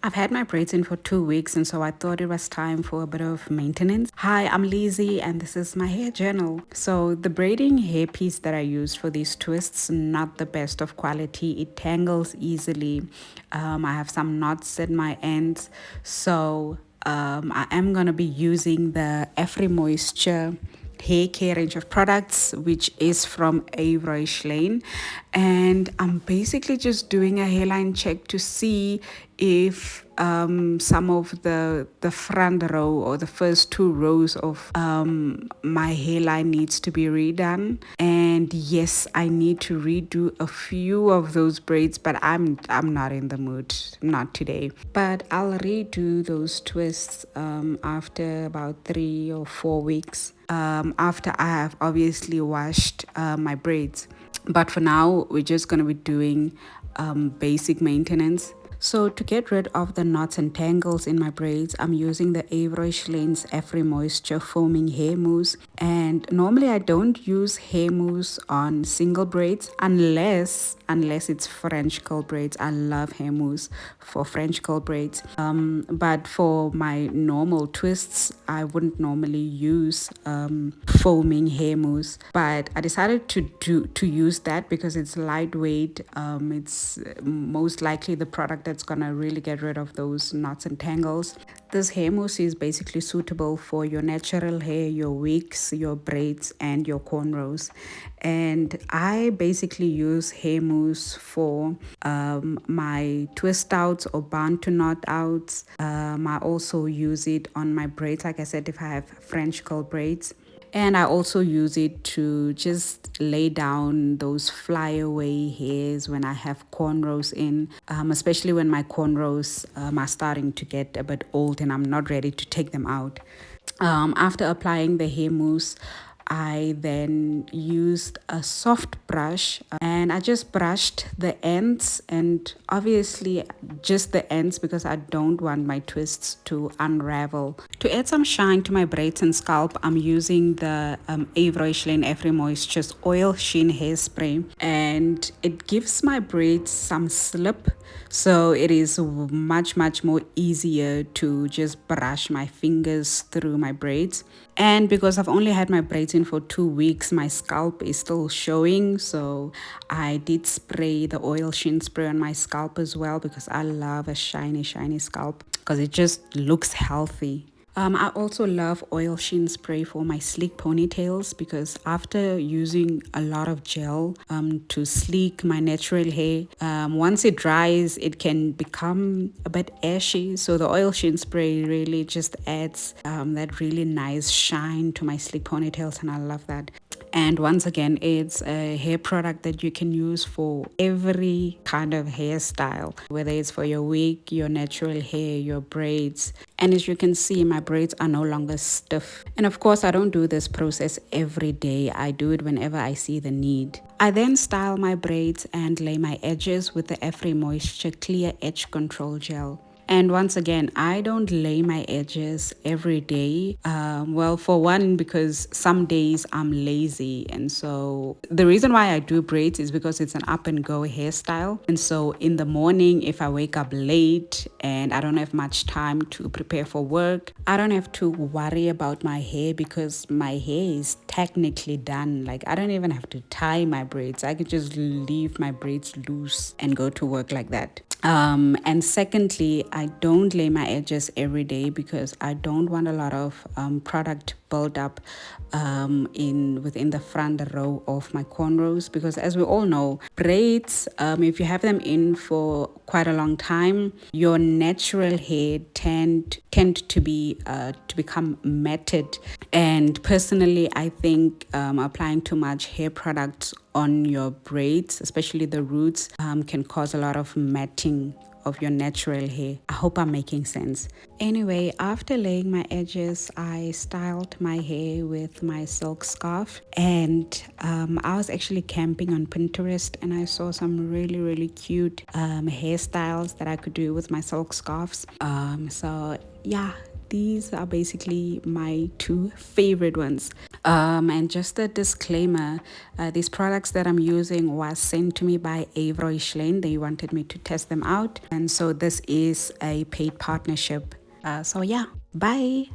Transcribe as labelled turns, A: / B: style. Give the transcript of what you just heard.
A: I've had my braids in for 2 weeks, and so I thought it was time for a bit of maintenance. Hi, I'm Lizzie, and this is my hair journal. So, the braiding hairpiece that I used for these twists, not the best of quality. It tangles easily. I have some knots at my ends, so I am gonna be using the Every Moisture hair care range of products, which is from Avery Lane, and I'm basically just doing a hairline check to see if some of the front row or the first 2 rows of my hairline needs to be redone. And yes, I need to redo a few of those braids, but I'm not in the mood, not today. But I'll redo those twists after about 3 or 4 weeks, after I have obviously washed my braids. But for now, we're just going to be doing basic maintenance. So to get rid of the knots and tangles in my braids, I'm using the Avery Lane's Every Moisture Foaming Hair Mousse. And normally I don't use hair mousse on single braids unless it's French curl braids. I love hair mousse for French curl braids. But for my normal twists, I wouldn't normally use foaming hair mousse. But I decided to use that because it's lightweight. It's most likely the product that's gonna really get rid of those knots and tangles. This hair mousse is basically suitable for your natural hair, your wigs, your braids, and your cornrows. And I basically use hair mousse for my twist outs or band to knot outs. I also use it on my braids, like I said, if I have French curl braids. And I also use it to just lay down those flyaway hairs when I have cornrows in, especially when my cornrows are starting to get a bit old and I'm not ready to take them out. After applying the hair mousse, I then used a soft brush and I just brushed the ends, and obviously just the ends because I don't want my twists to unravel. To add some shine to my braids and scalp, I'm using the Avery Lane Every Moisture's Oil Sheen Hairspray, and it gives my braids some slip, so it is much more easier to just brush my fingers through my braids. And because I've only had my braids in for 2 weeks, my scalp is still showing. So I did spray the oil sheen spray on my scalp as well because I love a shiny scalp because it just looks healthy. I also love oil sheen spray for my sleek ponytails because after using a lot of gel to sleek my natural hair, once it dries, it can become a bit ashy. So the oil sheen spray really just adds that really nice shine to my sleek ponytails, and I love that. And once again, it's a hair product that you can use for every kind of hairstyle, whether it's for your wig, your natural hair, your braids. And as you can see, my braids are no longer stiff. And of course, I don't do this process every day. I do it whenever I see the need. I then style my braids and lay my edges with the Every Moisture Clear Edge Control Gel. And once again, I don't lay my edges every day. Well, for one, because some days I'm lazy. And so the reason why I do braids is because it's an up and go hairstyle. And so in the morning, if I wake up late and I don't have much time to prepare for work, I don't have to worry about my hair because my hair is technically done. Like, I don't even have to tie my braids. I could just leave my braids loose and go to work like that. And secondly, I don't lay my edges every day because I don't want a lot of product build up within the front row of my cornrows, because as we all know, braids, if you have them in for quite a long time, your natural hair tend to become matted. And personally, I think applying too much hair products on your braids, especially the roots, can cause a lot of matting of your natural hair. I hope I'm making sense. Anyway, after laying my edges, I styled my hair with my silk scarf, and I was actually camping on Pinterest and I saw some really cute hairstyles that I could do with my silk scarves. So yeah, these are basically my two favorite ones. And just a disclaimer, these products that I'm using was sent to me by Avro Ishlein. They wanted me to test them out, and so this is a paid partnership. So yeah, bye.